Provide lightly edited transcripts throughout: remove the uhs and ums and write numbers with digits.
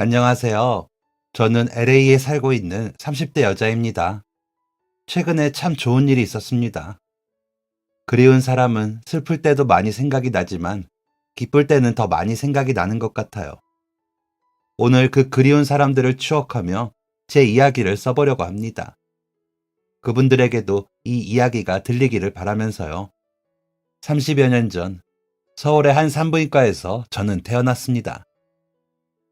안녕하세요. 저는 LA에 살고 있는 30대 여자입니다. 최근에 참 좋은 일이 있었습니다. 그리운 사람은 슬플 때도 많이 생각이 나지만 기쁠 때는 더 많이 생각이 나는 것 같아요. 오늘 그 그리운 사람들을 추억하며 제 이야기를 써보려고 합니다. 그분들에게도 이 이야기가 들리기를 바라면서요. 30여 년 전 서울의 한 산부인과에서 저는 태어났습니다.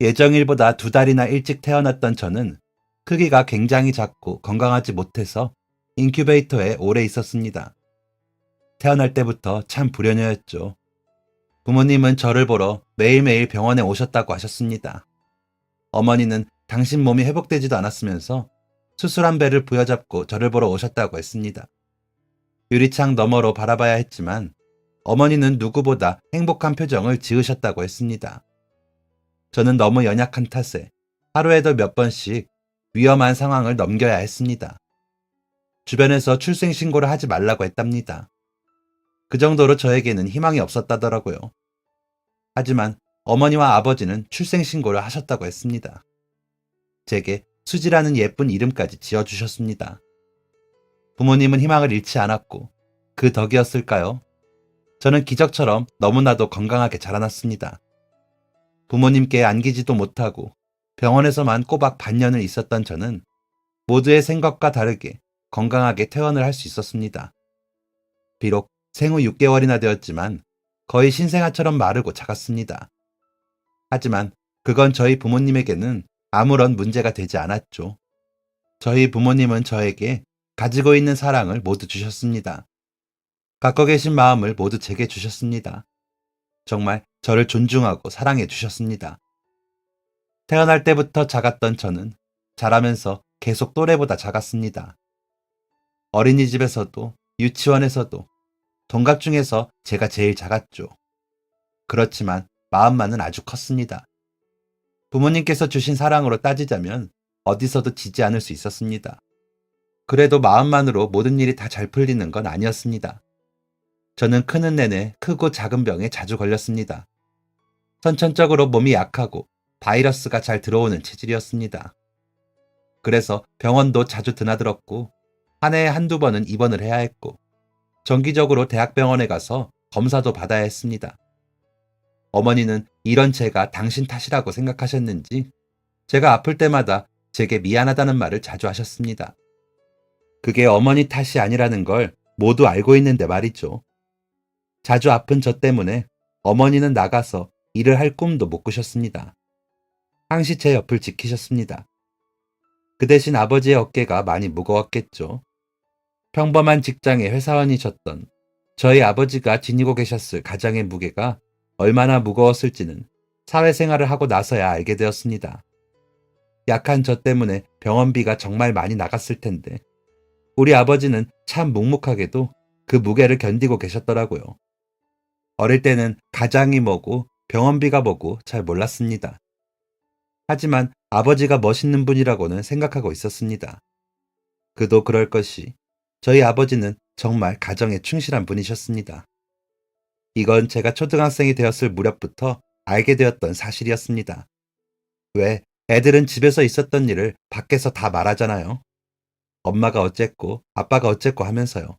예정일보다 2달이나 일찍 태어났던 저는 크기가 굉장히 작고 건강하지 못해서 인큐베이터에 오래 있었습니다. 태어날 때부터 참 불효녀였죠. 부모님은 저를 보러 매일매일 병원에 오셨다고 하셨습니다. 어머니는 당신 몸이 회복되지도 않았으면서 수술한 배를 부여잡고 저를 보러 오셨다고 했습니다. 유리창 너머로 바라봐야 했지만 어머니는 누구보다 행복한 표정을 지으셨다고 했습니다. 저는 너무 연약한 탓에 하루에도 몇 번씩 위험한 상황을 넘겨야 했습니다. 주변에서 출생신고를 하지 말라고 했답니다. 그 정도로 저에게는 희망이 없었다더라고요. 하지만 어머니와 아버지는 출생신고를 하셨다고 했습니다. 제게 수지라는 예쁜 이름까지 지어주셨습니다. 부모님은 희망을 잃지 않았고 그 덕이었을까요? 저는 기적처럼 너무나도 건강하게 자라났습니다. 부모님께 안기지도 못하고 병원에서만 꼬박 반년을 있었던 저는 모두의 생각과 다르게 건강하게 퇴원을 할 수 있었습니다. 비록 생후 6개월이나 되었지만 거의 신생아처럼 마르고 작았습니다. 하지만 그건 저희 부모님에게는 아무런 문제가 되지 않았죠. 저희 부모님은 저에게 가지고 있는 사랑을 모두 주셨습니다. 갖고 계신 마음을 모두 제게 주셨습니다. 정말 저를 존중하고 사랑해 주셨습니다. 태어날 때부터 작았던 저는 자라면서 계속 또래보다 작았습니다. 어린이집에서도 유치원에서도 동갑 중에서 제가 제일 작았죠. 그렇지만 마음만은 아주 컸습니다. 부모님께서 주신 사랑으로 따지자면 어디서도 지지 않을 수 있었습니다. 그래도 마음만으로 모든 일이 다 잘 풀리는 건 아니었습니다. 저는 크는 내내 크고 작은 병에 자주 걸렸습니다. 선천적으로 몸이 약하고 바이러스가 잘 들어오는 체질이었습니다. 그래서 병원도 자주 드나들었고 한 해에 한두 번은 입원을 해야 했고 정기적으로 대학병원에 가서 검사도 받아야 했습니다. 어머니는 이런 제가 당신 탓이라고 생각하셨는지 제가 아플 때마다 제게 미안하다는 말을 자주 하셨습니다. 그게 어머니 탓이 아니라는 걸 모두 알고 있는데 말이죠. 자주 아픈 저 때문에 어머니는 나가서 일을 할 꿈도 못 꾸셨습니다. 항시 제 옆을 지키셨습니다. 그 대신 아버지의 어깨가 많이 무거웠겠죠. 평범한 직장의 회사원이셨던 저희 아버지가 지니고 계셨을 가장의 무게가 얼마나 무거웠을지는 사회생활을 하고 나서야 알게 되었습니다. 약한 저 때문에 병원비가 정말 많이 나갔을 텐데 우리 아버지는 참 묵묵하게도 그 무게를 견디고 계셨더라고요. 어릴 때는 가장이 뭐고 병원비가 뭐고 잘 몰랐습니다. 하지만 아버지가 멋있는 분이라고는 생각하고 있었습니다. 그도 그럴 것이 저희 아버지는 정말 가정에 충실한 분이셨습니다. 이건 제가 초등학생이 되었을 무렵부터 알게 되었던 사실이었습니다. 왜 애들은 집에서 있었던 일을 밖에서 다 말하잖아요. 엄마가 어쨌고 아빠가 어쨌고 하면서요.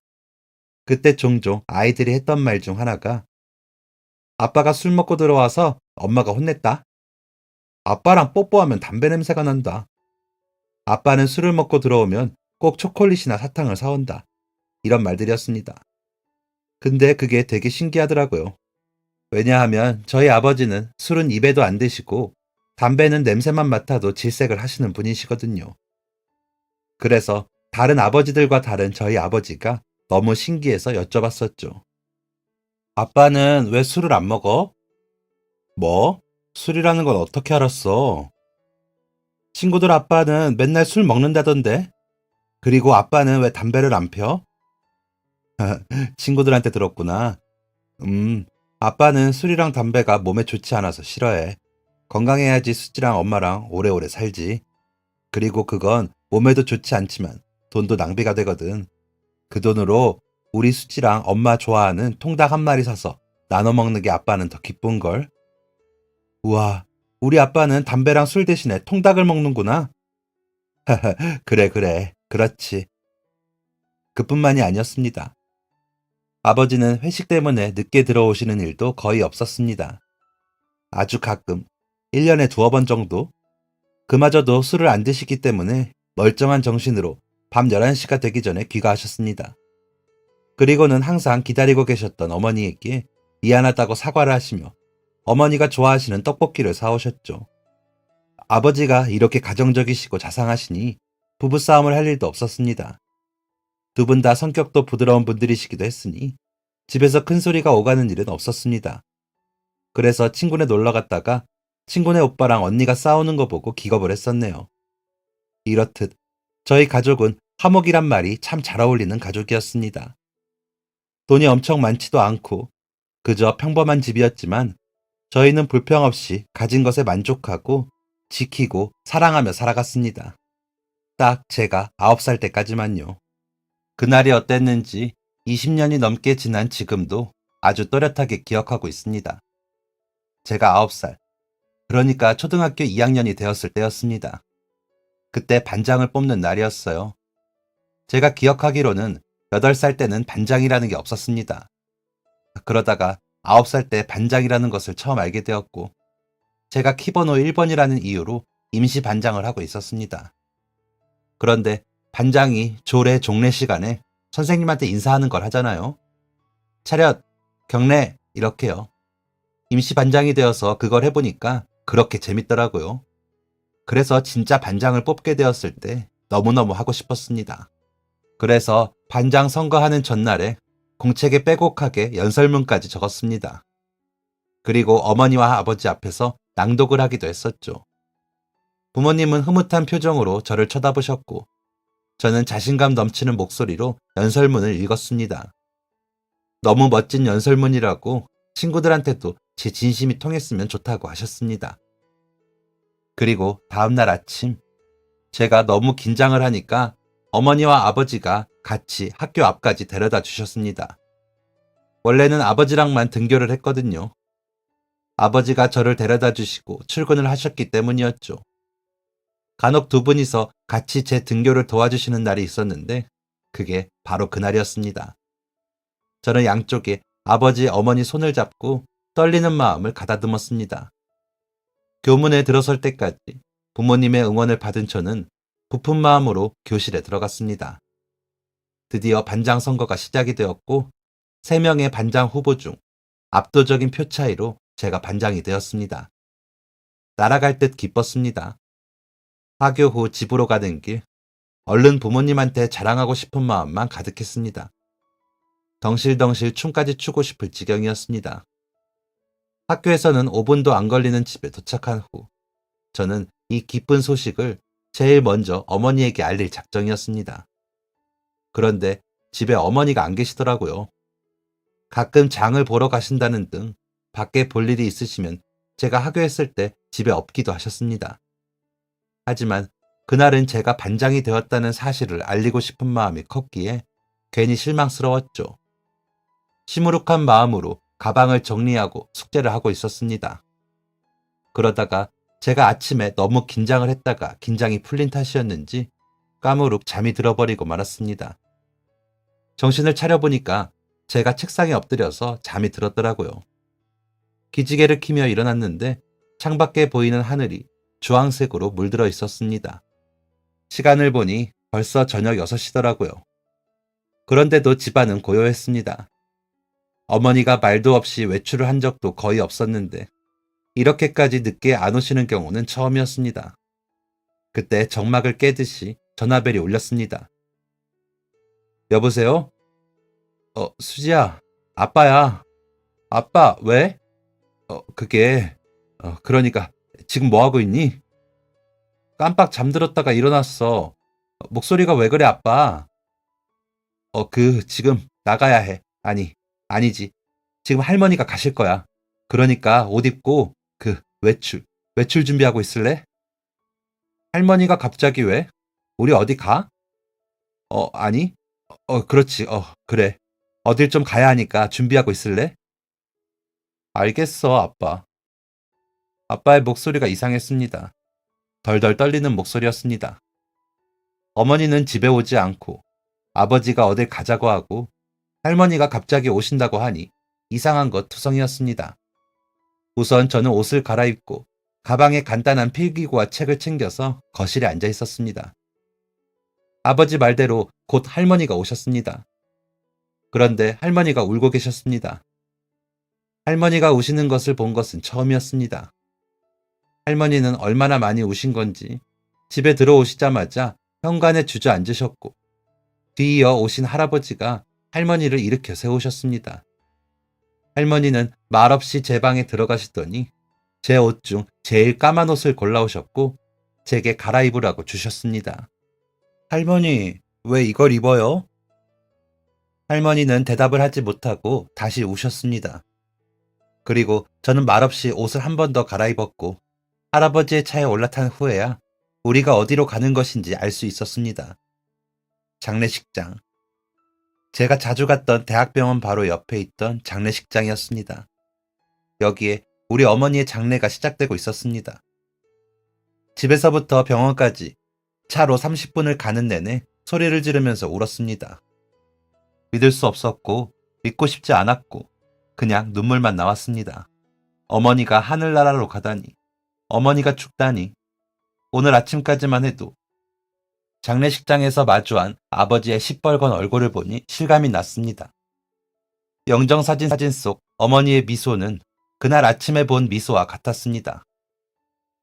그때 종종 아이들이 했던 말 중 하나가 아빠가 술 먹고 들어와서 엄마가 혼냈다. 아빠랑 뽀뽀하면 담배 냄새가 난다. 아빠는 술을 먹고 들어오면 꼭 초콜릿이나 사탕을 사온다. 이런 말들이었습니다. 근데 그게 되게 신기하더라고요. 왜냐하면 저희 아버지는 술은 입에도 안 드시고 담배는 냄새만 맡아도 질색을 하시는 분이시거든요. 그래서 다른 아버지들과 다른 저희 아버지가 너무 신기해서 여쭤봤었죠. 아빠는 왜 술을 안 먹어? 뭐? 술이라는 건 어떻게 알았어? 친구들 아빠는 맨날 술 먹는다던데? 그리고 아빠는 왜 담배를 안 펴? 친구들한테 들었구나. 음, 아빠는 술이랑 담배가 몸에 좋지 않아서 싫어해. 건강해야지 수지랑 엄마랑 오래오래 살지. 그리고 그건 몸에도 좋지 않지만 돈도 낭비가 되거든. 그 돈으로 우리 수지랑 엄마 좋아하는 통닭 한 마리 사서 나눠 먹는 게 아빠는 더 기쁜걸? 우와, 우리 아빠는 담배랑 술 대신에 통닭을 먹는구나. 그래, 그래. 그렇지. 그뿐만이 아니었습니다. 아버지는 회식 때문에 늦게 들어오시는 일도 거의 없었습니다. 아주 가끔, 1년에 두어 번 정도? 그마저도 술을 안 드시기 때문에 멀쩡한 정신으로 밤 11시가 되기 전에 귀가하셨습니다. 그리고는 항상 기다리고 계셨던 어머니에게 미안하다고 사과를 하시며 어머니가 좋아하시는 떡볶이를 사오셨죠. 아버지가 이렇게 가정적이시고 자상하시니 부부싸움을 할 일도 없었습니다. 두 분 다 성격도 부드러운 분들이시기도 했으니 집에서 큰 소리가 오가는 일은 없었습니다. 그래서 친구네 놀러 갔다가 친구네 오빠랑 언니가 싸우는 거 보고 기겁을 했었네요. 이렇듯 저희 가족은 화목이란 말이 참 잘 어울리는 가족이었습니다. 돈이 엄청 많지도 않고 그저 평범한 집이었지만 저희는 불평 없이 가진 것에 만족하고 지키고 사랑하며 살아갔습니다. 딱 제가 9살 때까지만요. 그날이 어땠는지 20년이 넘게 지난 지금도 아주 또렷하게 기억하고 있습니다. 제가 9살, 그러니까 초등학교 2학년이 되었을 때였습니다. 그때 반장을 뽑는 날이었어요. 제가 기억하기로는 8살 때는 반장이라는 게 없었습니다. 그러다가 9살 때 반장이라는 것을 처음 알게 되었고, 제가 키번호 1번이라는 이유로 임시 반장을 하고 있었습니다. 그런데 반장이 조례 종례 시간에 선생님한테 인사하는 걸 하잖아요. 차렷, 경례, 이렇게요. 임시 반장이 되어서 그걸 해보니까 그렇게 재밌더라고요. 그래서 진짜 반장을 뽑게 되었을 때 너무너무 하고 싶었습니다. 그래서 반장 선거하는 전날에 공책에 빼곡하게 연설문까지 적었습니다. 그리고 어머니와 아버지 앞에서 낭독을 하기도 했었죠. 부모님은 흐뭇한 표정으로 저를 쳐다보셨고, 저는 자신감 넘치는 목소리로 연설문을 읽었습니다. 너무 멋진 연설문이라고 친구들한테도 제 진심이 통했으면 좋다고 하셨습니다. 그리고 다음날 아침, 제가 너무 긴장을 하니까 어머니와 아버지가 같이 학교 앞까지 데려다 주셨습니다. 원래는 아버지랑만 등교를 했거든요. 아버지가 저를 데려다 주시고 출근을 하셨기 때문이었죠. 간혹 두 분이서 같이 제 등교를 도와주시는 날이 있었는데 그게 바로 그날이었습니다. 저는 양쪽에 아버지, 어머니 손을 잡고 떨리는 마음을 가다듬었습니다. 교문에 들어설 때까지 부모님의 응원을 받은 저는 부푼 마음으로 교실에 들어갔습니다. 드디어 반장 선거가 시작이 되었고 3명의 반장 후보 중 압도적인 표 차이로 제가 반장이 되었습니다. 날아갈 듯 기뻤습니다. 하교 후 집으로 가는 길, 얼른 부모님한테 자랑하고 싶은 마음만 가득했습니다. 덩실덩실 춤까지 추고 싶을 지경이었습니다. 학교에서는 5분도 안 걸리는 집에 도착한 후 저는 이 기쁜 소식을 제일 먼저 어머니에게 알릴 작정이었습니다. 그런데 집에 어머니가 안 계시더라고요. 가끔 장을 보러 가신다는 등 밖에 볼 일이 있으시면 제가 하교했을 때 집에 없기도 하셨습니다. 하지만 그날은 제가 반장이 되었다는 사실을 알리고 싶은 마음이 컸기에 괜히 실망스러웠죠. 시무룩한 마음으로 가방을 정리하고 숙제를 하고 있었습니다. 그러다가 제가 아침에 너무 긴장을 했다가 긴장이 풀린 탓이었는지 까무룩 잠이 들어버리고 말았습니다. 정신을 차려보니까 제가 책상에 엎드려서 잠이 들었더라고요. 기지개를 키며 일어났는데 창밖에 보이는 하늘이 주황색으로 물들어 있었습니다. 시간을 보니 벌써 저녁 6시더라고요. 그런데도 집안은 고요했습니다. 어머니가 말도 없이 외출을 한 적도 거의 없었는데 이렇게까지 늦게 안 오시는 경우는 처음이었습니다. 그때 정막을 깨듯이 전화벨이 울렸습니다. 여보세요? 수지야, 아빠야. 아빠, 왜? 그게, 그러니까 지금 뭐 하고 있니? 깜빡 잠들었다가 일어났어. 목소리가 왜 그래, 아빠? 지금 나가야 해. 아니지. 지금 할머니가 가실 거야. 그러니까 옷 입고 외출 준비하고 있을래? 할머니가 갑자기 왜? 우리 어디 가? 아니. 그렇지. 그래. 어딜 좀 가야 하니까 준비하고 있을래? 알겠어, 아빠. 아빠의 목소리가 이상했습니다. 덜덜 떨리는 목소리였습니다. 어머니는 집에 오지 않고 아버지가 어딜 가자고 하고 할머니가 갑자기 오신다고 하니 이상한 것 투성이었습니다. 우선 저는 옷을 갈아입고 가방에 간단한 필기구와 책을 챙겨서 거실에 앉아 있었습니다. 아버지 말대로 곧 할머니가 오셨습니다. 그런데 할머니가 울고 계셨습니다. 할머니가 우시는 것을 본 것은 처음이었습니다. 할머니는 얼마나 많이 우신 건지 집에 들어오시자마자 현관에 주저앉으셨고 뒤이어 오신 할아버지가 할머니를 일으켜 세우셨습니다. 할머니는 말없이 제 방에 들어가시더니 제 옷 중 제일 까만 옷을 골라오셨고 제게 갈아입으라고 주셨습니다. 할머니, 왜 이걸 입어요? 할머니는 대답을 하지 못하고 다시 우셨습니다. 그리고 저는 말없이 옷을 한 번 더 갈아입었고 할아버지의 차에 올라탄 후에야 우리가 어디로 가는 것인지 알 수 있었습니다. 장례식장. 제가 자주 갔던 대학병원 바로 옆에 있던 장례식장이었습니다. 여기에 우리 어머니의 장례가 시작되고 있었습니다. 집에서부터 병원까지 차로 30분을 가는 내내 소리를 지르면서 울었습니다. 믿을 수 없었고 믿고 싶지 않았고 그냥 눈물만 나왔습니다. 어머니가 하늘나라로 가다니, 어머니가 죽다니, 오늘 아침까지만 해도 장례식장에서 마주한 아버지의 시뻘건 얼굴을 보니 실감이 났습니다. 영정사진 속 어머니의 미소는 그날 아침에 본 미소와 같았습니다.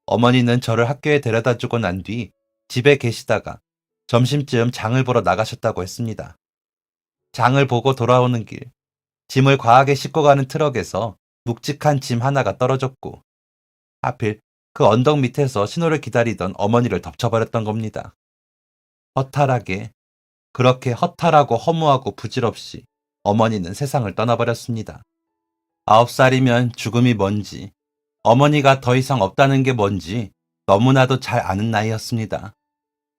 어머니는 저를 학교에 데려다주고 난 뒤 집에 계시다가 점심쯤 장을 보러 나가셨다고 했습니다. 장을 보고 돌아오는 길, 짐을 과하게 싣고 가는 트럭에서 묵직한 짐 하나가 떨어졌고 하필 그 언덕 밑에서 신호를 기다리던 어머니를 덮쳐버렸던 겁니다. 허탈하게, 그렇게 허탈하고 허무하고 부질없이 어머니는 세상을 떠나버렸습니다. 9살이면 죽음이 뭔지, 어머니가 더 이상 없다는 게 뭔지 너무나도 잘 아는 나이였습니다.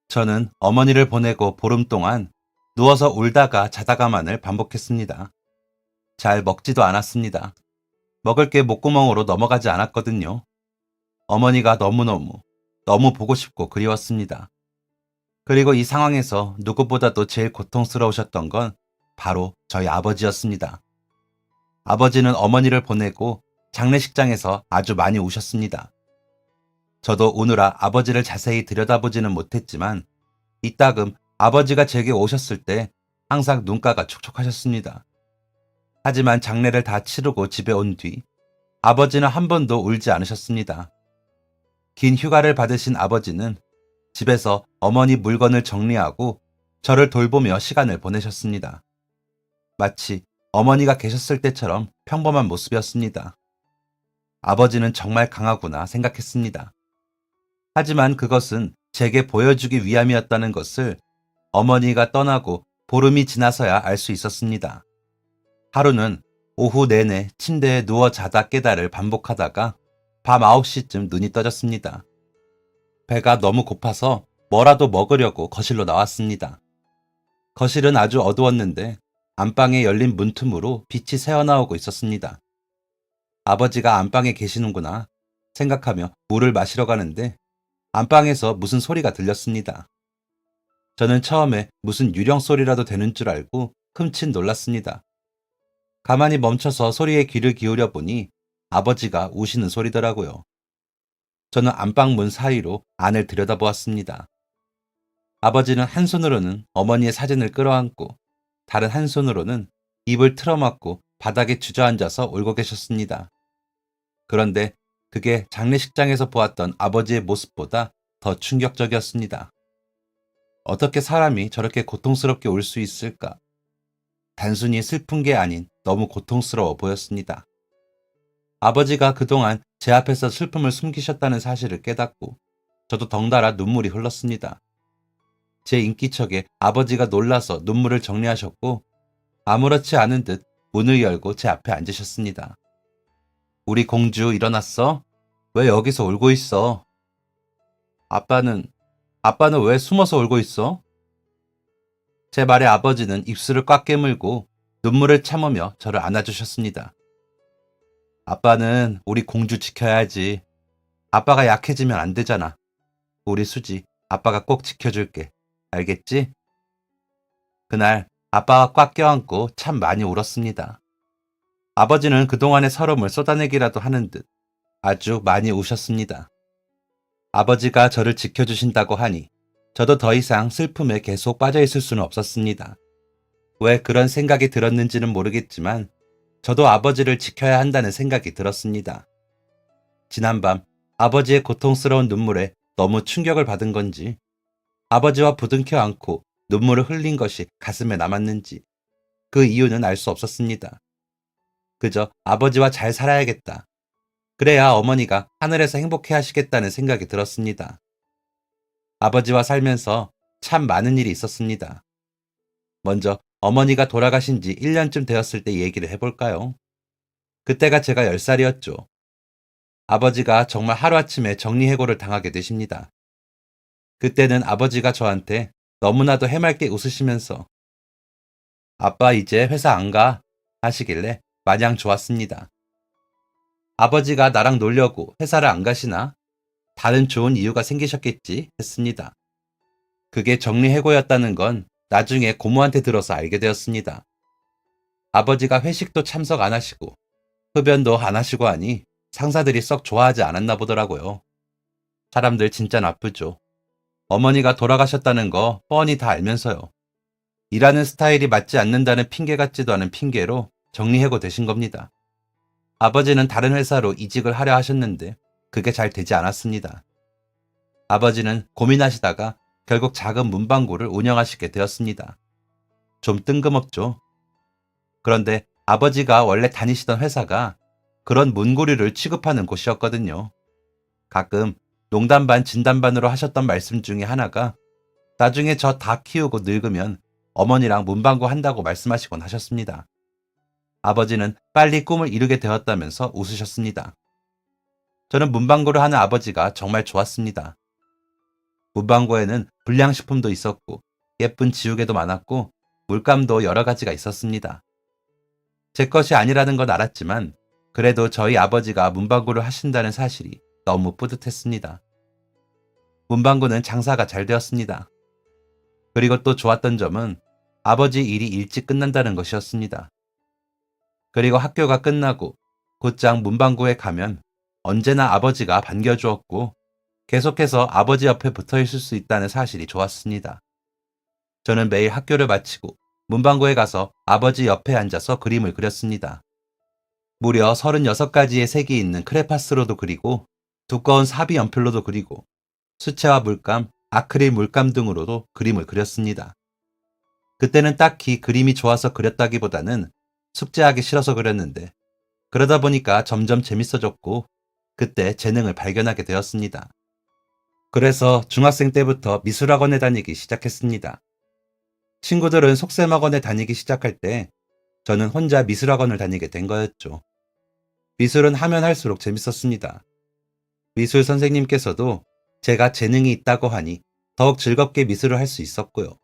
저는 어머니를 보내고 보름 동안 누워서 울다가 자다가만을 반복했습니다. 잘 먹지도 않았습니다. 먹을 게 목구멍으로 넘어가지 않았거든요. 어머니가 너무 보고 싶고 그리웠습니다. 그리고 이 상황에서 누구보다도 제일 고통스러우셨던 건 바로 저희 아버지였습니다. 아버지는 어머니를 보내고 장례식장에서 아주 많이 우셨습니다. 저도 우느라 아버지를 자세히 들여다보지는 못했지만 이따금 아버지가 제게 오셨을 때 항상 눈가가 촉촉하셨습니다. 하지만 장례를 다 치르고 집에 온 뒤 아버지는 한 번도 울지 않으셨습니다. 긴 휴가를 받으신 아버지는 집에서 어머니 물건을 정리하고 저를 돌보며 시간을 보내셨습니다. 마치 어머니가 계셨을 때처럼 평범한 모습이었습니다. 아버지는 정말 강하구나 생각했습니다. 하지만 그것은 제게 보여주기 위함이었다는 것을 어머니가 떠나고 보름이 지나서야 알 수 있었습니다. 하루는 오후 내내 침대에 누워 자다 깨달을 반복하다가 밤 9시쯤 눈이 떠졌습니다. 배가 너무 고파서 뭐라도 먹으려고 거실로 나왔습니다. 거실은 아주 어두웠는데 안방에 열린 문틈으로 빛이 새어나오고 있었습니다. 아버지가 안방에 계시는구나 생각하며 물을 마시러 가는데 안방에서 무슨 소리가 들렸습니다. 저는 처음에 무슨 유령 소리라도 되는 줄 알고 흠칫 놀랐습니다. 가만히 멈춰서 소리에 귀를 기울여 보니 아버지가 우시는 소리더라고요. 저는 안방 문 사이로 안을 들여다보았습니다. 아버지는 한 손으로는 어머니의 사진을 끌어안고 다른 한 손으로는 입을 틀어막고 바닥에 주저앉아서 울고 계셨습니다. 그런데 그게 장례식장에서 보았던 아버지의 모습보다 더 충격적이었습니다. 어떻게 사람이 저렇게 고통스럽게 울 수 있을까? 단순히 슬픈 게 아닌 너무 고통스러워 보였습니다. 아버지가 그동안 제 앞에서 슬픔을 숨기셨다는 사실을 깨닫고 저도 덩달아 눈물이 흘렀습니다. 제 인기척에 아버지가 놀라서 눈물을 정리하셨고 아무렇지 않은 듯 문을 열고 제 앞에 앉으셨습니다. 우리 공주 일어났어? 왜 여기서 울고 있어? 아빠는 왜 숨어서 울고 있어? 제 말에 아버지는 입술을 꽉 깨물고 눈물을 참으며 저를 안아주셨습니다. 아빠는 우리 공주 지켜야지. 아빠가 약해지면 안 되잖아. 우리 수지, 아빠가 꼭 지켜줄게. 알겠지? 그날 아빠와 꽉 껴안고 참 많이 울었습니다. 아버지는 그동안의 서름을 쏟아내기라도 하는 듯 아주 많이 우셨습니다. 아버지가 저를 지켜주신다고 하니 저도 더 이상 슬픔에 계속 빠져 있을 수는 없었습니다. 왜 그런 생각이 들었는지는 모르겠지만 저도 아버지를 지켜야 한다는 생각이 들었습니다. 지난밤 아버지의 고통스러운 눈물에 너무 충격을 받은 건지 아버지와 부둥켜 안고 눈물을 흘린 것이 가슴에 남았는지 그 이유는 알 수 없었습니다. 그저 아버지와 잘 살아야겠다. 그래야 어머니가 하늘에서 행복해 하시겠다는 생각이 들었습니다. 아버지와 살면서 참 많은 일이 있었습니다. 먼저 어머니가 돌아가신 지 1년쯤 되었을 때 얘기를 해볼까요? 그때가 제가 10살이었죠. 아버지가 정말 하루아침에 정리해고를 당하게 되십니다. 그때는 아버지가 저한테 너무나도 해맑게 웃으시면서 아빠 이제 회사 안 가 하시길래 마냥 좋았습니다. 아버지가 나랑 놀려고 회사를 안 가시나? 다른 좋은 이유가 생기셨겠지 했습니다. 그게 정리해고였다는 건 나중에 고모한테 들어서 알게 되었습니다. 아버지가 회식도 참석 안 하시고 흡연도 안 하시고 하니 상사들이 썩 좋아하지 않았나 보더라고요. 사람들 진짜 나쁘죠. 어머니가 돌아가셨다는 거 뻔히 다 알면서요. 일하는 스타일이 맞지 않는다는 핑계 같지도 않은 핑계로 정리해고 되신 겁니다. 아버지는 다른 회사로 이직을 하려 하셨는데 그게 잘 되지 않았습니다. 아버지는 고민하시다가 결국 작은 문방구를 운영하시게 되었습니다. 좀 뜬금없죠. 그런데 아버지가 원래 다니시던 회사가 그런 문구류를 취급하는 곳이었거든요. 가끔 농담 반 진담 반으로 하셨던 말씀 중에 하나가 나중에 저 다 키우고 늙으면 어머니랑 문방구 한다고 말씀하시곤 하셨습니다. 아버지는 빨리 꿈을 이루게 되었다면서 웃으셨습니다. 저는 문방구를 하는 아버지가 정말 좋았습니다. 문방구에는 불량식품도 있었고 예쁜 지우개도 많았고 물감도 여러 가지가 있었습니다. 제 것이 아니라는 건 알았지만 그래도 저희 아버지가 문방구를 하신다는 사실이 너무 뿌듯했습니다. 문방구는 장사가 잘 되었습니다. 그리고 또 좋았던 점은 아버지 일이 일찍 끝난다는 것이었습니다. 그리고 학교가 끝나고 곧장 문방구에 가면 언제나 아버지가 반겨주었고 계속해서 아버지 옆에 붙어 있을 수 있다는 사실이 좋았습니다. 저는 매일 학교를 마치고 문방구에 가서 아버지 옆에 앉아서 그림을 그렸습니다. 무려 36가지의 색이 있는 크레파스로도 그리고 두꺼운 사비 연필로도 그리고 수채화 물감, 아크릴 물감 등으로도 그림을 그렸습니다. 그때는 딱히 그림이 좋아서 그렸다기보다는 숙제하기 싫어서 그렸는데 그러다 보니까 점점 재밌어졌고 그때 재능을 발견하게 되었습니다. 그래서 중학생 때부터 미술학원에 다니기 시작했습니다. 친구들은 속셈학원에 다니기 시작할 때 저는 혼자 미술학원을 다니게 된 거였죠. 미술은 하면 할수록 재밌었습니다. 미술 선생님께서도 제가 재능이 있다고 하니 더욱 즐겁게 미술을 할 수 있었고요.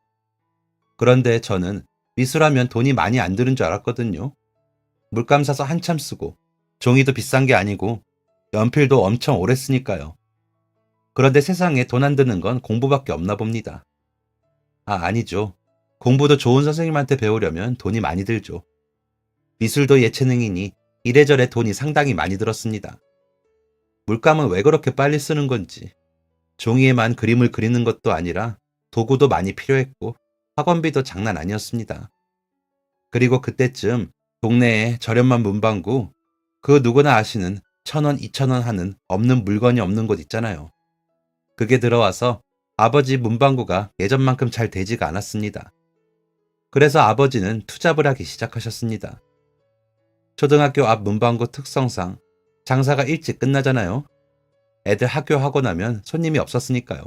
그런데 저는 미술하면 돈이 많이 안 드는 줄 알았거든요. 물감 사서 한참 쓰고 종이도 비싼 게 아니고 연필도 엄청 오래 쓰니까요. 그런데 세상에 돈 안 드는 건 공부밖에 없나 봅니다. 아니죠. 공부도 좋은 선생님한테 배우려면 돈이 많이 들죠. 미술도 예체능이니 이래저래 돈이 상당히 많이 들었습니다. 물감은 왜 그렇게 빨리 쓰는 건지, 종이에만 그림을 그리는 것도 아니라 도구도 많이 필요했고 학원비도 장난 아니었습니다. 그리고 그때쯤 동네에 저렴한 문방구, 그 누구나 아시는 1,000원, 2,000원 하는 없는 물건이 없는 곳 있잖아요. 그게 들어와서 아버지 문방구가 예전만큼 잘 되지가 않았습니다. 그래서 아버지는 투잡을 하기 시작하셨습니다. 초등학교 앞 문방구 특성상 장사가 일찍 끝나잖아요. 애들 학교하고 나면 손님이 없었으니까요.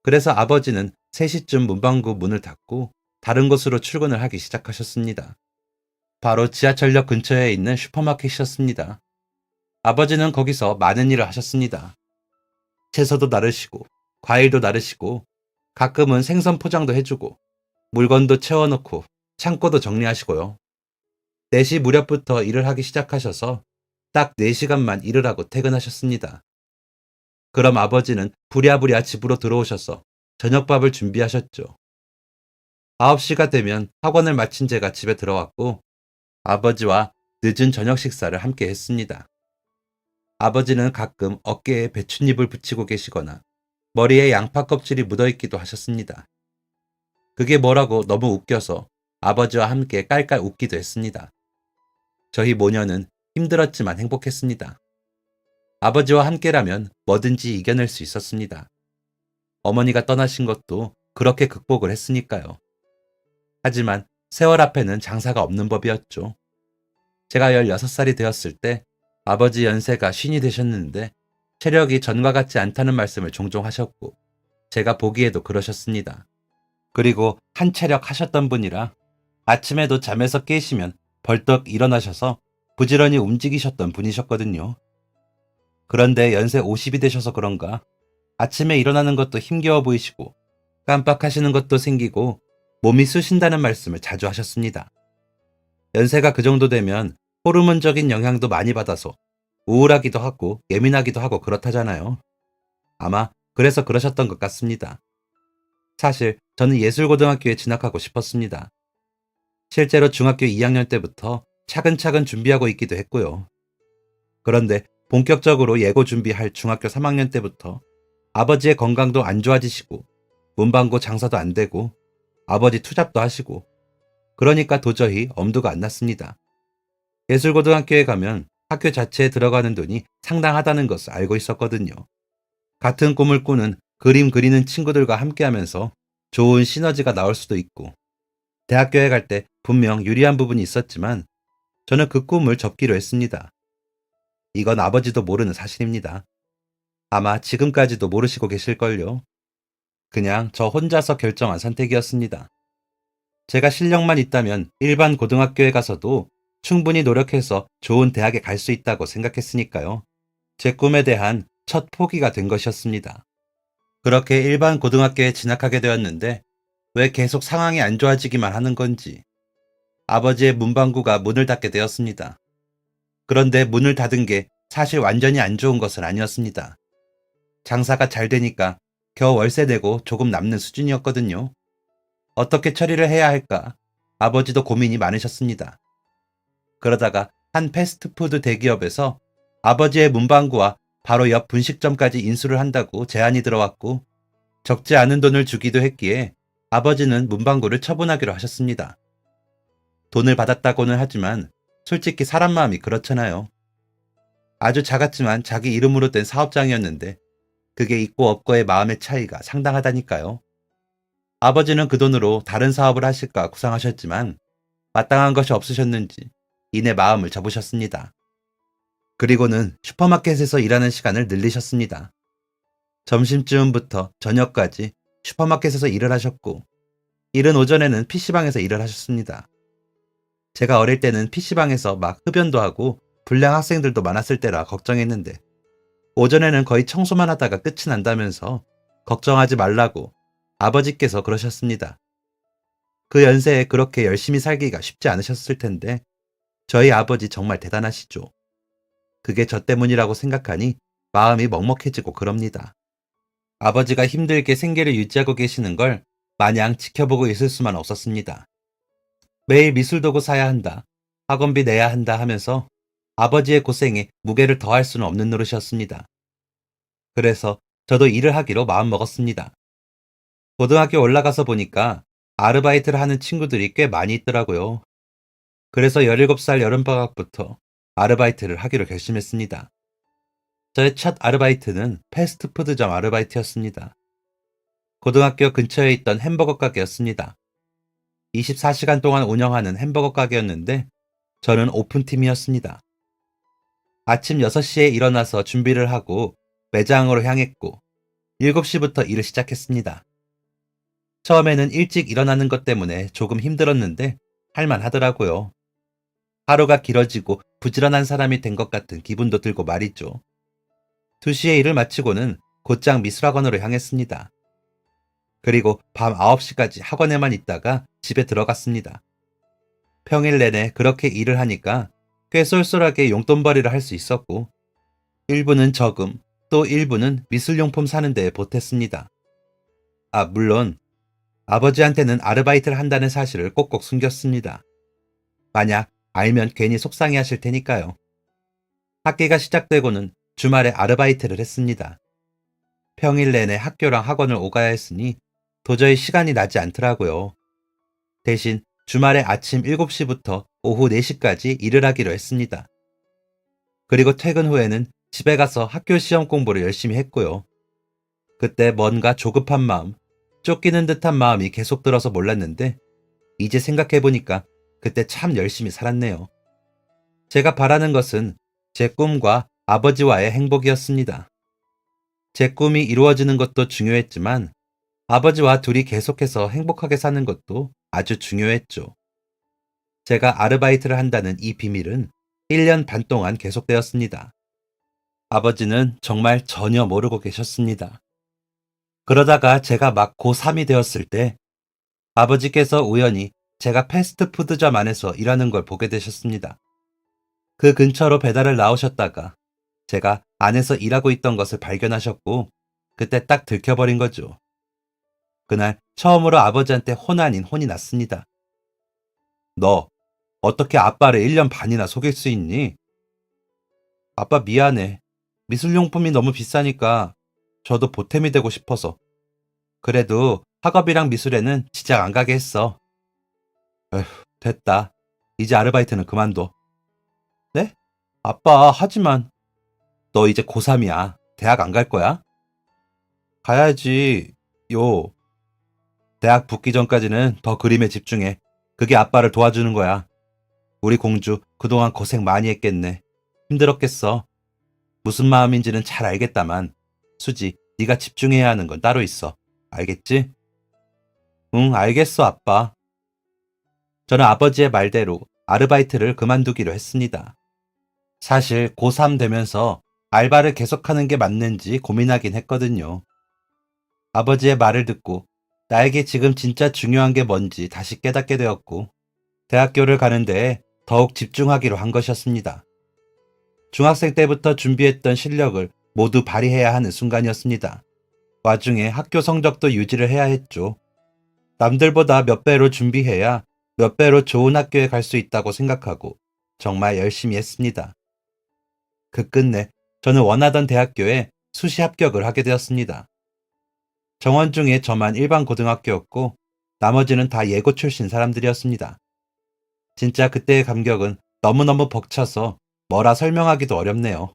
그래서 아버지는 3시쯤 문방구 문을 닫고 다른 곳으로 출근을 하기 시작하셨습니다. 바로 지하철역 근처에 있는 슈퍼마켓이었습니다. 아버지는 거기서 많은 일을 하셨습니다. 채소도 나르시고 과일도 나르시고 가끔은 생선 포장도 해주고 물건도 채워놓고 창고도 정리하시고요. 4시 무렵부터 일을 하기 시작하셔서 딱 4시간만 일을 하고 퇴근하셨습니다. 그럼 아버지는 부랴부랴 집으로 들어오셔서 저녁밥을 준비하셨죠. 9시가 되면 학원을 마친 제가 집에 들어왔고 아버지와 늦은 저녁 식사를 함께 했습니다. 아버지는 가끔 어깨에 배춧잎을 붙이고 계시거나 머리에 양파 껍질이 묻어있기도 하셨습니다. 그게 뭐라고 너무 웃겨서 아버지와 함께 깔깔 웃기도 했습니다. 저희 모녀는 힘들었지만 행복했습니다. 아버지와 함께라면 뭐든지 이겨낼 수 있었습니다. 어머니가 떠나신 것도 그렇게 극복을 했으니까요. 하지만 세월 앞에는 장사가 없는 법이었죠. 제가 16살이 되었을 때 아버지 연세가 50이 되셨는데 체력이 전과 같지 않다는 말씀을 종종 하셨고 제가 보기에도 그러셨습니다. 그리고 한 체력 하셨던 분이라 아침에도 잠에서 깨시면 벌떡 일어나셔서 부지런히 움직이셨던 분이셨거든요. 그런데 연세 50이 되셔서 그런가 아침에 일어나는 것도 힘겨워 보이시고 깜빡하시는 것도 생기고 몸이 쑤신다는 말씀을 자주 하셨습니다. 연세가 그 정도 되면 호르몬적인 영향도 많이 받아서 우울하기도 하고 예민하기도 하고 그렇다잖아요. 아마 그래서 그러셨던 것 같습니다. 사실 저는 예술고등학교에 진학하고 싶었습니다. 실제로 중학교 2학년 때부터 차근차근 준비하고 있기도 했고요. 그런데 본격적으로 예고 준비할 중학교 3학년 때부터 아버지의 건강도 안 좋아지시고 문방구 장사도 안 되고 아버지 투잡도 하시고 그러니까 도저히 엄두가 안 났습니다. 예술고등학교에 가면 학교 자체에 들어가는 돈이 상당하다는 것을 알고 있었거든요. 같은 꿈을 꾸는 그림 그리는 친구들과 함께하면서 좋은 시너지가 나올 수도 있고 대학교에 갈 때 분명 유리한 부분이 있었지만 저는 그 꿈을 접기로 했습니다. 이건 아버지도 모르는 사실입니다. 아마 지금까지도 모르시고 계실걸요. 그냥 저 혼자서 결정한 선택이었습니다. 제가 실력만 있다면 일반 고등학교에 가서도 충분히 노력해서 좋은 대학에 갈 수 있다고 생각했으니까요. 제 꿈에 대한 첫 포기가 된 것이었습니다. 그렇게 일반 고등학교에 진학하게 되었는데 왜 계속 상황이 안 좋아지기만 하는 건지 아버지의 문방구가 문을 닫게 되었습니다. 그런데 문을 닫은 게 사실 완전히 안 좋은 것은 아니었습니다. 장사가 잘 되니까 겨우 월세 내고 조금 남는 수준이었거든요. 어떻게 처리를 해야 할까 아버지도 고민이 많으셨습니다. 그러다가 한 패스트푸드 대기업에서 아버지의 문방구와 바로 옆 분식점까지 인수를 한다고 제안이 들어왔고 적지 않은 돈을 주기도 했기에 아버지는 문방구를 처분하기로 하셨습니다. 돈을 받았다고는 하지만 솔직히 사람 마음이 그렇잖아요. 아주 작았지만 자기 이름으로 된 사업장이었는데 그게 있고 없고의 마음의 차이가 상당하다니까요. 아버지는 그 돈으로 다른 사업을 하실까 구상하셨지만 마땅한 것이 없으셨는지 이내 마음을 접으셨습니다. 그리고는 슈퍼마켓에서 일하는 시간을 늘리셨습니다. 점심쯤부터 저녁까지 슈퍼마켓에서 일을 하셨고 이른 오전에는 PC방에서 일을 하셨습니다. 제가 어릴 때는 PC방에서 막 흡연도 하고 불량 학생들도 많았을 때라 걱정했는데 오전에는 거의 청소만 하다가 끝이 난다면서 걱정하지 말라고 아버지께서 그러셨습니다. 그 연세에 그렇게 열심히 살기가 쉽지 않으셨을 텐데 저희 아버지 정말 대단하시죠. 그게 저 때문이라고 생각하니 마음이 먹먹해지고 그럽니다. 아버지가 힘들게 생계를 유지하고 계시는 걸 마냥 지켜보고 있을 수만 없었습니다. 매일 미술도구 사야 한다, 학원비 내야 한다 하면서 아버지의 고생에 무게를 더할 수는 없는 노릇이었습니다. 그래서 저도 일을 하기로 마음먹었습니다. 고등학교 올라가서 보니까 아르바이트를 하는 친구들이 꽤 많이 있더라고요. 그래서 17살 여름방학부터 아르바이트를 하기로 결심했습니다. 저의 첫 아르바이트는 패스트푸드점 아르바이트였습니다. 고등학교 근처에 있던 햄버거 가게였습니다. 24시간 동안 운영하는 햄버거 가게였는데 저는 오픈팀이었습니다. 아침 6시에 일어나서 준비를 하고 매장으로 향했고 7시부터 일을 시작했습니다. 처음에는 일찍 일어나는 것 때문에 조금 힘들었는데 할만하더라고요. 하루가 길어지고 부지런한 사람이 된 것 같은 기분도 들고 말이죠. 2시에 일을 마치고는 곧장 미술학원으로 향했습니다. 그리고 밤 9시까지 학원에만 있다가 집에 들어갔습니다. 평일 내내 그렇게 일을 하니까 꽤 쏠쏠하게 용돈벌이를 할 수 있었고 일부는 저금, 또 일부는 미술용품 사는 데에 보탰습니다. 물론 아버지한테는 아르바이트를 한다는 사실을 꼭꼭 숨겼습니다. 만약 알면 괜히 속상해 하실 테니까요. 학기가 시작되고는 주말에 아르바이트를 했습니다. 평일 내내 학교랑 학원을 오가야 했으니 도저히 시간이 나지 않더라고요. 대신 주말에 아침 7시부터 오후 4시까지 일을 하기로 했습니다. 그리고 퇴근 후에는 집에 가서 학교 시험 공부를 열심히 했고요. 그때 뭔가 조급한 마음, 쫓기는 듯한 마음이 계속 들어서 몰랐는데 이제 생각해보니까 그때 참 열심히 살았네요. 제가 바라는 것은 제 꿈과 아버지와의 행복이었습니다. 제 꿈이 이루어지는 것도 중요했지만 아버지와 둘이 계속해서 행복하게 사는 것도 아주 중요했죠. 제가 아르바이트를 한다는 이 비밀은 1년 반 동안 계속되었습니다. 아버지는 정말 전혀 모르고 계셨습니다. 그러다가 제가 막 고3이 되었을 때 아버지께서 우연히 제가 패스트푸드점 안에서 일하는 걸 보게 되셨습니다. 그 근처로 배달을 나오셨다가 제가 안에서 일하고 있던 것을 발견하셨고 그때 딱 들켜버린 거죠. 그날 처음으로 아버지한테 혼 아닌 혼이 났습니다. 너 어떻게 아빠를 1년 반이나 속일 수 있니? 아빠 미안해. 미술용품이 너무 비싸니까 저도 보탬이 되고 싶어서. 그래도 학업이랑 미술에는 지장 안 가게 했어. 에휴, 됐다. 이제 아르바이트는 그만둬. 네? 아빠, 하지만 너 이제 고3이야. 대학 안 갈 거야? 가야지. 요. 대학 붙기 전까지는 더 그림에 집중해. 그게 아빠를 도와주는 거야. 우리 공주 그동안 고생 많이 했겠네. 힘들었겠어. 무슨 마음인지는 잘 알겠다만 수지, 네가 집중해야 하는 건 따로 있어. 알겠지? 응, 알겠어, 아빠. 저는 아버지의 말대로 아르바이트를 그만두기로 했습니다. 사실 고3 되면서 알바를 계속하는 게 맞는지 고민하긴 했거든요. 아버지의 말을 듣고 나에게 지금 진짜 중요한 게 뭔지 다시 깨닫게 되었고 대학교를 가는 데에 더욱 집중하기로 한 것이었습니다. 중학생 때부터 준비했던 실력을 모두 발휘해야 하는 순간이었습니다. 와중에 학교 성적도 유지를 해야 했죠. 남들보다 몇 배로 준비해야 몇 배로 좋은 학교에 갈 수 있다고 생각하고 정말 열심히 했습니다. 그 끝내 저는 원하던 대학교에 수시 합격을 하게 되었습니다. 정원 중에 저만 일반 고등학교였고 나머지는 다 예고 출신 사람들이었습니다. 진짜 그때의 감격은 너무너무 벅차서 뭐라 설명하기도 어렵네요.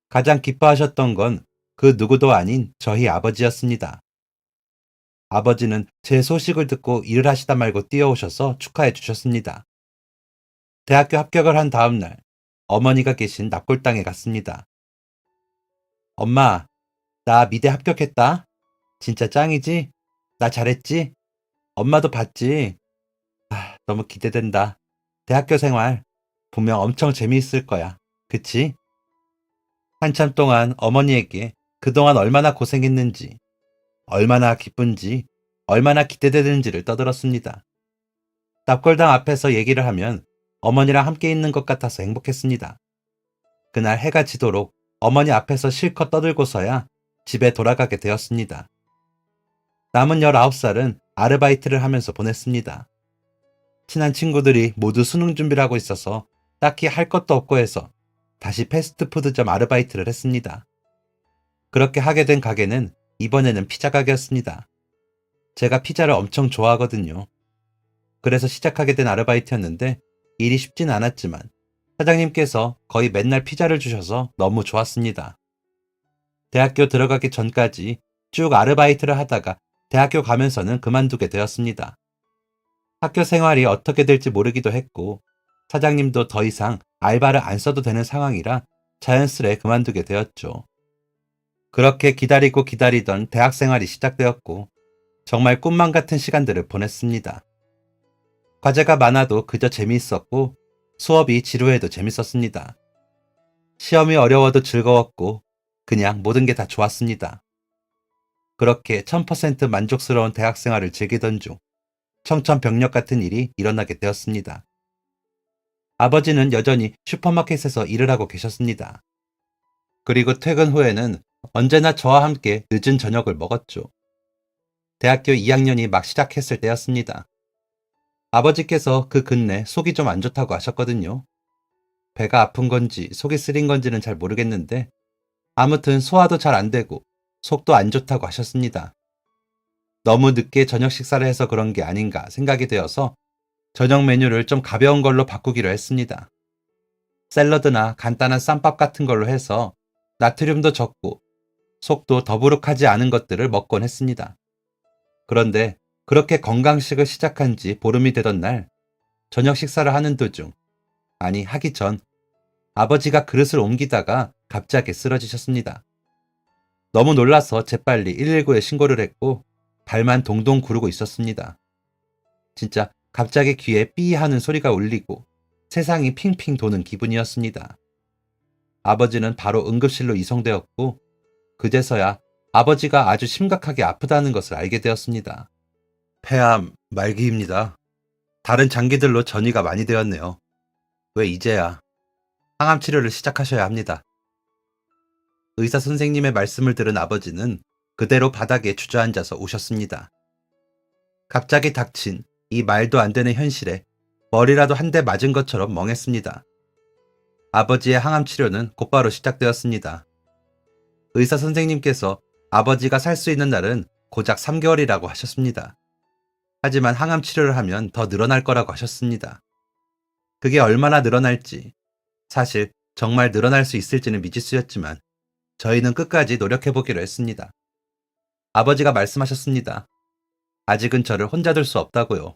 가장 기뻐하셨던 건 그 누구도 아닌 저희 아버지였습니다. 아버지는 제 소식을 듣고 일을 하시다 말고 뛰어오셔서 축하해 주셨습니다. 대학교 합격을 한 다음 날 어머니가 계신 납골당에 갔습니다. 엄마, 나 미대 합격했다. 진짜 짱이지? 나 잘했지? 엄마도 봤지? 너무 기대된다. 대학교 생활 분명 엄청 재미있을 거야. 그치? 한참 동안 어머니에게 그동안 얼마나 고생했는지, 얼마나 기쁜지, 얼마나 기대되는지를 떠들었습니다. 납골당 앞에서 얘기를 하면 어머니랑 함께 있는 것 같아서 행복했습니다. 그날 해가 지도록 어머니 앞에서 실컷 떠들고서야 집에 돌아가게 되었습니다. 남은 19살은 아르바이트를 하면서 보냈습니다. 친한 친구들이 모두 수능 준비를 하고 있어서 딱히 할 것도 없고 해서 다시 패스트푸드점 아르바이트를 했습니다. 그렇게 하게 된 가게는 이번에는 피자 가게였습니다. 제가 피자를 엄청 좋아하거든요. 그래서 시작하게 된 아르바이트였는데 일이 쉽진 않았지만 사장님께서 거의 맨날 피자를 주셔서 너무 좋았습니다. 대학교 들어가기 전까지 쭉 아르바이트를 하다가 대학교 가면서는 그만두게 되었습니다. 학교 생활이 어떻게 될지 모르기도 했고 사장님도 더 이상 알바를 안 써도 되는 상황이라 자연스레 그만두게 되었죠. 그렇게 기다리고 기다리던 대학 생활이 시작되었고 정말 꿈만 같은 시간들을 보냈습니다. 과제가 많아도 그저 재미있었고 수업이 지루해도 재밌었습니다. 시험이 어려워도 즐거웠고 그냥 모든 게 다 좋았습니다. 그렇게 1000% 만족스러운 대학 생활을 즐기던 중 청천벽력 같은 일이 일어나게 되었습니다. 아버지는 여전히 슈퍼마켓에서 일을 하고 계셨습니다. 그리고 퇴근 후에는 언제나 저와 함께 늦은 저녁을 먹었죠. 대학교 2학년이 막 시작했을 때였습니다. 아버지께서 그 근래 속이 좀 안 좋다고 하셨거든요. 배가 아픈 건지 속이 쓰린 건지는 잘 모르겠는데 아무튼 소화도 잘 안 되고 속도 안 좋다고 하셨습니다. 너무 늦게 저녁 식사를 해서 그런 게 아닌가 생각이 되어서 저녁 메뉴를 좀 가벼운 걸로 바꾸기로 했습니다. 샐러드나 간단한 쌈밥 같은 걸로 해서 나트륨도 적고 속도 더부룩하지 않은 것들을 먹곤 했습니다. 그런데 그렇게 건강식을 시작한 지 보름이 되던 날 저녁 식사를 하는 도중, 아니 하기 전 아버지가 그릇을 옮기다가 갑자기 쓰러지셨습니다. 너무 놀라서 재빨리 119에 신고를 했고 발만 동동 구르고 있었습니다. 진짜 갑자기 귀에 삐 하는 소리가 울리고 세상이 핑핑 도는 기분이었습니다. 아버지는 바로 응급실로 이송되었고 그제서야 아버지가 아주 심각하게 아프다는 것을 알게 되었습니다. 폐암 말기입니다. 다른 장기들로 전이가 많이 되었네요. 왜 이제야? 항암 치료를 시작하셔야 합니다. 의사 선생님의 말씀을 들은 아버지는 그대로 바닥에 주저앉아서 우셨습니다. 갑자기 닥친 이 말도 안 되는 현실에 머리라도 한 대 맞은 것처럼 멍했습니다. 아버지의 항암 치료는 곧바로 시작되었습니다. 의사 선생님께서 아버지가 살 수 있는 날은 고작 3개월이라고 하셨습니다. 하지만 항암 치료를 하면 더 늘어날 거라고 하셨습니다. 그게 얼마나 늘어날지, 사실 정말 늘어날 수 있을지는 미지수였지만 저희는 끝까지 노력해보기로 했습니다. 아버지가 말씀하셨습니다. 아직은 저를 혼자 둘 수 없다고요.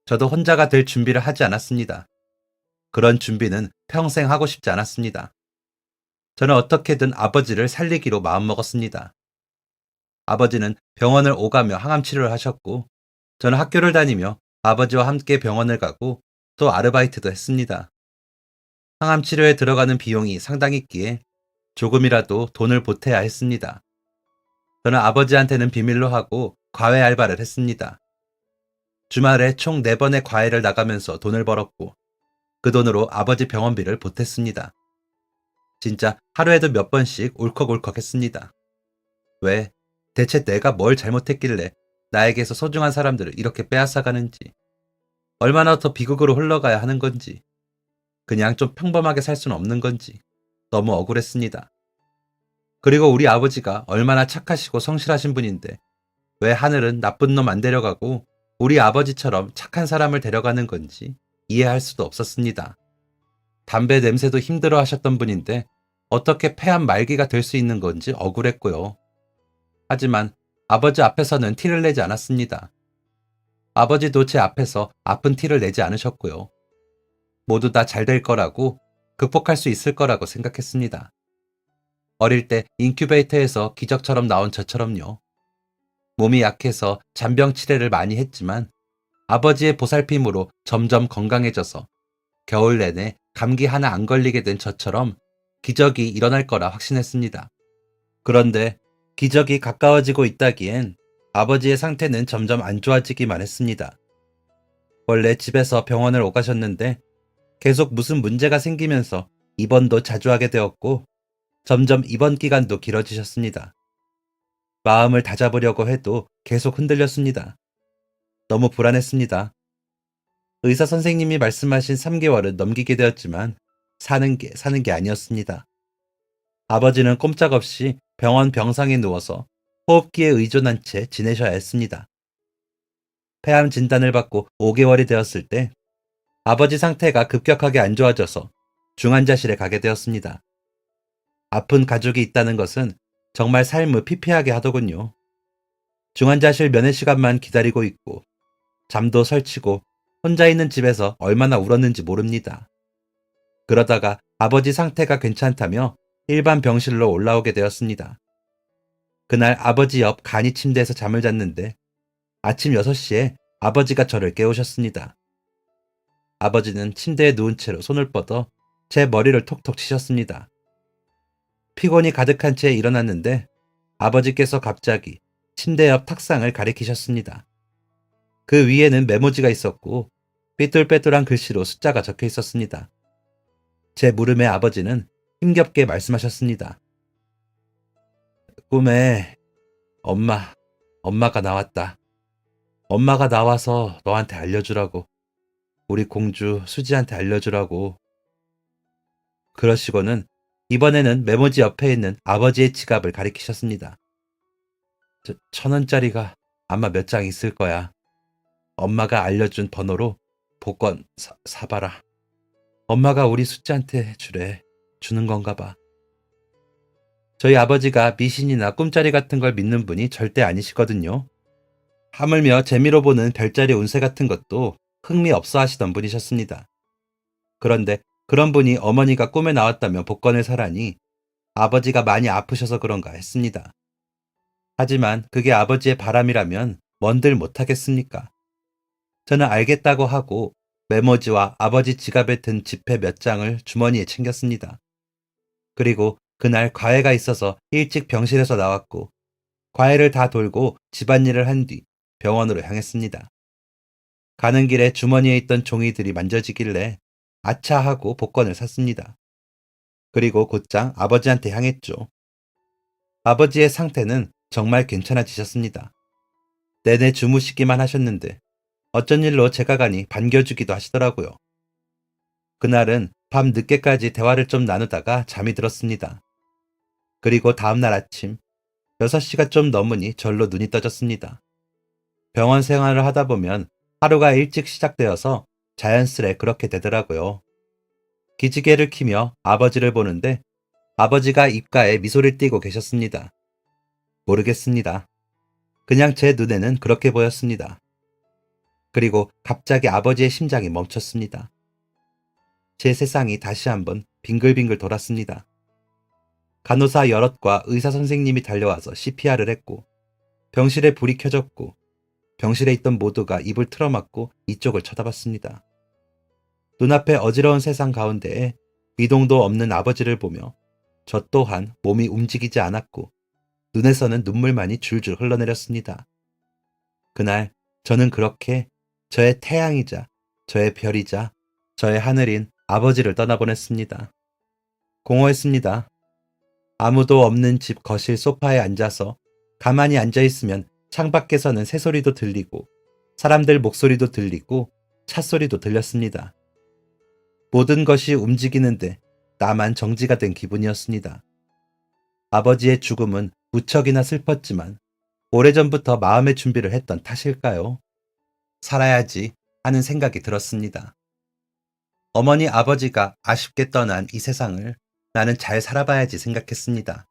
저도 혼자가 될 준비를 하지 않았습니다. 그런 준비는 평생 하고 싶지 않았습니다. 저는 어떻게든 아버지를 살리기로 마음먹었습니다. 아버지는 병원을 오가며 항암 치료를 하셨고 저는 학교를 다니며 아버지와 함께 병원을 가고 또 아르바이트도 했습니다. 항암 치료에 들어가는 비용이 상당했기에 조금이라도 돈을 보태야 했습니다. 저는 아버지한테는 비밀로 하고 과외 알바를 했습니다. 주말에 총 4번의 과외를 나가면서 돈을 벌었고 그 돈으로 아버지 병원비를 보탰습니다. 진짜 하루에도 몇 번씩 울컥울컥 했습니다. 왜? 대체 내가 뭘 잘못했길래 나에게서 소중한 사람들을 이렇게 빼앗아가는지, 얼마나 더 비극으로 흘러가야 하는 건지, 그냥 좀 평범하게 살 수는 없는 건지 너무 억울했습니다. 그리고 우리 아버지가 얼마나 착하시고 성실하신 분인데 왜 하늘은 나쁜 놈 안 데려가고 우리 아버지처럼 착한 사람을 데려가는 건지 이해할 수도 없었습니다. 담배 냄새도 힘들어 하셨던 분인데 어떻게 폐암 말기가 될 수 있는 건지 억울했고요. 하지만 아버지 앞에서는 티를 내지 않았습니다. 아버지도 제 앞에서 아픈 티를 내지 않으셨고요. 모두 다 잘 될 거라고, 극복할 수 있을 거라고 생각했습니다. 어릴 때 인큐베이터에서 기적처럼 나온 저처럼요. 몸이 약해서 잔병 치레를 많이 했지만 아버지의 보살핌으로 점점 건강해져서 겨울 내내 감기 하나 안 걸리게 된 저처럼 기적이 일어날 거라 확신했습니다. 그런데 기적이 가까워지고 있다기엔 아버지의 상태는 점점 안 좋아지기만 했습니다. 원래 집에서 병원을 오가셨는데 계속 무슨 문제가 생기면서 입원도 자주 하게 되었고 점점 입원 기간도 길어지셨습니다. 마음을 다잡으려고 해도 계속 흔들렸습니다. 너무 불안했습니다. 의사 선생님이 말씀하신 3개월은 넘기게 되었지만 사는 게 아니었습니다. 아버지는 꼼짝없이 병원 병상에 누워서 호흡기에 의존한 채 지내셔야 했습니다. 폐암 진단을 받고 5개월이 되었을 때 아버지 상태가 급격하게 안 좋아져서 중환자실에 가게 되었습니다. 아픈 가족이 있다는 것은 정말 삶을 피폐하게 하더군요. 중환자실 면회 시간만 기다리고 있고 잠도 설치고 혼자 있는 집에서 얼마나 울었는지 모릅니다. 그러다가 아버지 상태가 괜찮다며 일반 병실로 올라오게 되었습니다. 그날 아버지 옆 간이 침대에서 잠을 잤는데 아침 6시에 아버지가 저를 깨우셨습니다. 아버지는 침대에 누운 채로 손을 뻗어 제 머리를 톡톡 치셨습니다. 피곤이 가득한 채 일어났는데 아버지께서 갑자기 침대 옆 탁상을 가리키셨습니다. 그 위에는 메모지가 있었고 삐뚤빼뚤한 글씨로 숫자가 적혀 있었습니다. 제 물음에 아버지는 힘겹게 말씀하셨습니다. 꿈에 엄마가 나왔다. 엄마가 나와서 너한테 알려주라고. 우리 공주 수지한테 알려주라고. 그러시고는 이번에는 메모지 옆에 있는 아버지의 지갑을 가리키셨습니다. 1,000원짜리가 아마 몇 장 있을 거야. 엄마가 알려준 번호로 복권 사봐라. 엄마가 우리 수지한테 주래. 주는 건가 봐. 저희 아버지가 미신이나 꿈자리 같은 걸 믿는 분이 절대 아니시거든요. 하물며 재미로 보는 별자리 운세 같은 것도 흥미없어 하시던 분이셨습니다. 그런데 그런 분이 어머니가 꿈에 나왔다며 복권을 사라니 아버지가 많이 아프셔서 그런가 했습니다. 하지만 그게 아버지의 바람이라면 뭔들 못하겠습니까? 저는 알겠다고 하고 메모지와 아버지 지갑에 든 지폐 몇 장을 주머니에 챙겼습니다. 그리고 그날 과외가 있어서 일찍 병실에서 나왔고 과외를 다 돌고 집안일을 한 뒤 병원으로 향했습니다. 가는 길에 주머니에 있던 종이들이 만져지길래 아차 하고 복권을 샀습니다. 그리고 곧장 아버지한테 향했죠. 아버지의 상태는 정말 괜찮아지셨습니다. 내내 주무시기만 하셨는데 어쩐 일로 제가 가니 반겨주기도 하시더라고요. 그날은 밤 늦게까지 대화를 좀 나누다가 잠이 들었습니다. 그리고 다음날 아침 6시가 좀 넘으니 절로 눈이 떠졌습니다. 병원 생활을 하다 보면 하루가 일찍 시작되어서 자연스레 그렇게 되더라고요. 기지개를 키며 아버지를 보는데 아버지가 입가에 미소를 띠고 계셨습니다. 모르겠습니다. 그냥 제 눈에는 그렇게 보였습니다. 그리고 갑자기 아버지의 심장이 멈췄습니다. 제 세상이 다시 한번 빙글빙글 돌았습니다. 간호사 여럿과 의사 선생님이 달려와서 CPR을 했고 병실에 불이 켜졌고 병실에 있던 모두가 입을 틀어막고 이쪽을 쳐다봤습니다. 눈앞에 어지러운 세상 가운데에 미동도 없는 아버지를 보며 저 또한 몸이 움직이지 않았고 눈에서는 눈물만이 줄줄 흘러내렸습니다. 그날 저는 그렇게 저의 태양이자 저의 별이자 저의 하늘인 아버지를 떠나보냈습니다. 공허했습니다. 아무도 없는 집 거실 소파에 앉아서 가만히 앉아있으면 창밖에서는 새소리도 들리고 사람들 목소리도 들리고 찻소리도 들렸습니다. 모든 것이 움직이는데 나만 정지가 된 기분이었습니다. 아버지의 죽음은 무척이나 슬펐지만 오래전부터 마음의 준비를 했던 탓일까요? 살아야지 하는 생각이 들었습니다. 어머니 아버지가 아쉽게 떠난 이 세상을 나는 잘 살아봐야지 생각했습니다.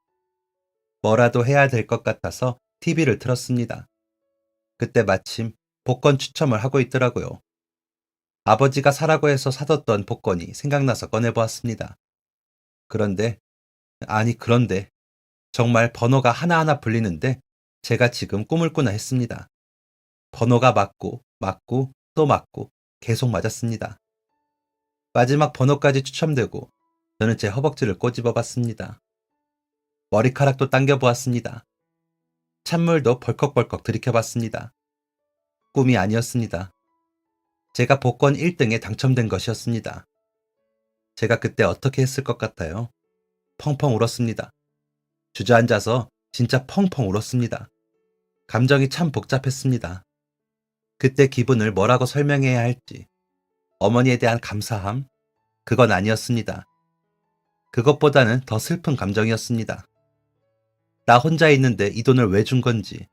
뭐라도 해야 될 것 같아서 TV를 틀었습니다. 그때 마침 복권 추첨을 하고 있더라고요. 아버지가 사라고 해서 사뒀던 복권이 생각나서 꺼내보았습니다. 그런데 정말 번호가 하나하나 불리는데 제가 지금 꿈을 꾸나 했습니다. 번호가 맞고 또 맞고 계속 맞았습니다. 마지막 번호까지 추첨되고 저는 제 허벅지를 꼬집어 봤습니다. 머리카락도 당겨보았습니다. 찬물도 벌컥벌컥 들이켜봤습니다. 꿈이 아니었습니다. 제가 복권 1등에 당첨된 것이었습니다. 제가 그때 어떻게 했을 것 같아요? 펑펑 울었습니다. 주저앉아서 진짜 펑펑 울었습니다. 감정이 참 복잡했습니다. 그때 기분을 뭐라고 설명해야 할지, 어머니에 대한 감사함? 그건 아니었습니다. 그것보다는 더 슬픈 감정이었습니다. 나 혼자 있는데 이 돈을 왜 준 건지,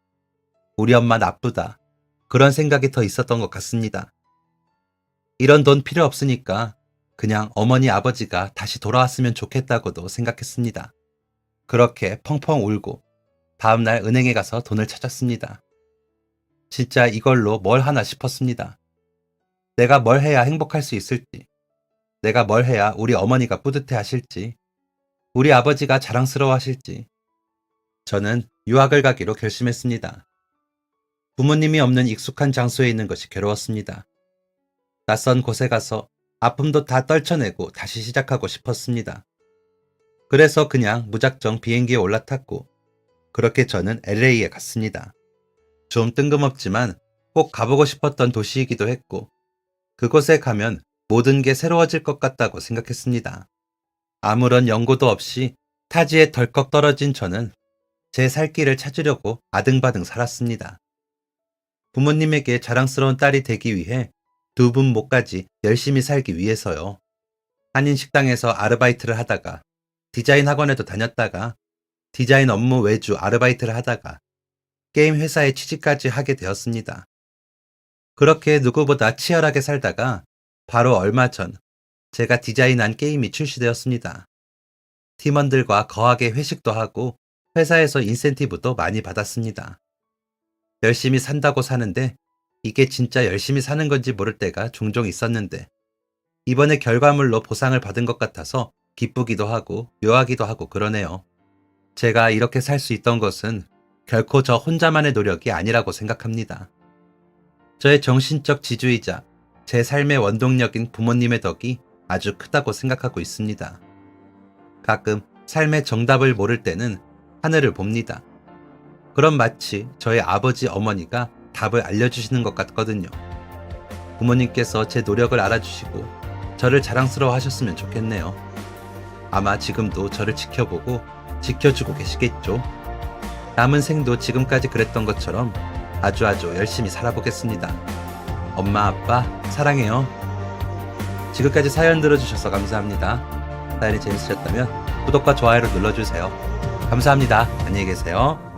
우리 엄마 나쁘다. 그런 생각이 더 있었던 것 같습니다. 이런 돈 필요 없으니까 그냥 어머니 아버지가 다시 돌아왔으면 좋겠다고도 생각했습니다. 그렇게 펑펑 울고 다음날 은행에 가서 돈을 찾았습니다. 진짜 이걸로 뭘 하나 싶었습니다. 내가 뭘 해야 행복할 수 있을지, 내가 뭘 해야 우리 어머니가 뿌듯해 하실지, 우리 아버지가 자랑스러워 하실지. 저는 유학을 가기로 결심했습니다. 부모님이 없는 익숙한 장소에 있는 것이 괴로웠습니다. 낯선 곳에 가서 아픔도 다 떨쳐내고 다시 시작하고 싶었습니다. 그래서 그냥 무작정 비행기에 올라탔고 그렇게 저는 LA에 갔습니다. 좀 뜬금없지만 꼭 가보고 싶었던 도시이기도 했고 그곳에 가면 모든 게 새로워질 것 같다고 생각했습니다. 아무런 연고도 없이 타지에 덜컥 떨어진 저는 제 살 길을 찾으려고 아등바등 살았습니다. 부모님에게 자랑스러운 딸이 되기 위해 두 분 목까지 열심히 살기 위해서요. 한인 식당에서 아르바이트를 하다가 디자인 학원에도 다녔다가 디자인 업무 외주 아르바이트를 하다가 게임 회사에 취직까지 하게 되었습니다. 그렇게 누구보다 치열하게 살다가 바로 얼마 전 제가 디자인한 게임이 출시되었습니다. 팀원들과 거하게 회식도 하고 회사에서 인센티브도 많이 받았습니다. 열심히 산다고 사는데 이게 진짜 열심히 사는 건지 모를 때가 종종 있었는데 이번에 결과물로 보상을 받은 것 같아서 기쁘기도 하고 묘하기도 하고 그러네요. 제가 이렇게 살 수 있던 것은 결코 저 혼자만의 노력이 아니라고 생각합니다. 저의 정신적 지주이자 제 삶의 원동력인 부모님의 덕이 아주 크다고 생각하고 있습니다. 가끔 삶의 정답을 모를 때는 하늘을 봅니다. 그럼 마치 저의 아버지 어머니가 답을 알려주시는 것 같거든요. 부모님께서 제 노력을 알아주시고 저를 자랑스러워 하셨으면 좋겠네요. 아마 지금도 저를 지켜보고 지켜주고 계시겠죠. 남은 생도 지금까지 그랬던 것처럼 아주 열심히 살아보겠습니다. 엄마, 아빠, 사랑해요. 지금까지 사연 들어주셔서 감사합니다. 사연이 재밌으셨다면 구독과 좋아요를 눌러주세요. 감사합니다. 안녕히 계세요.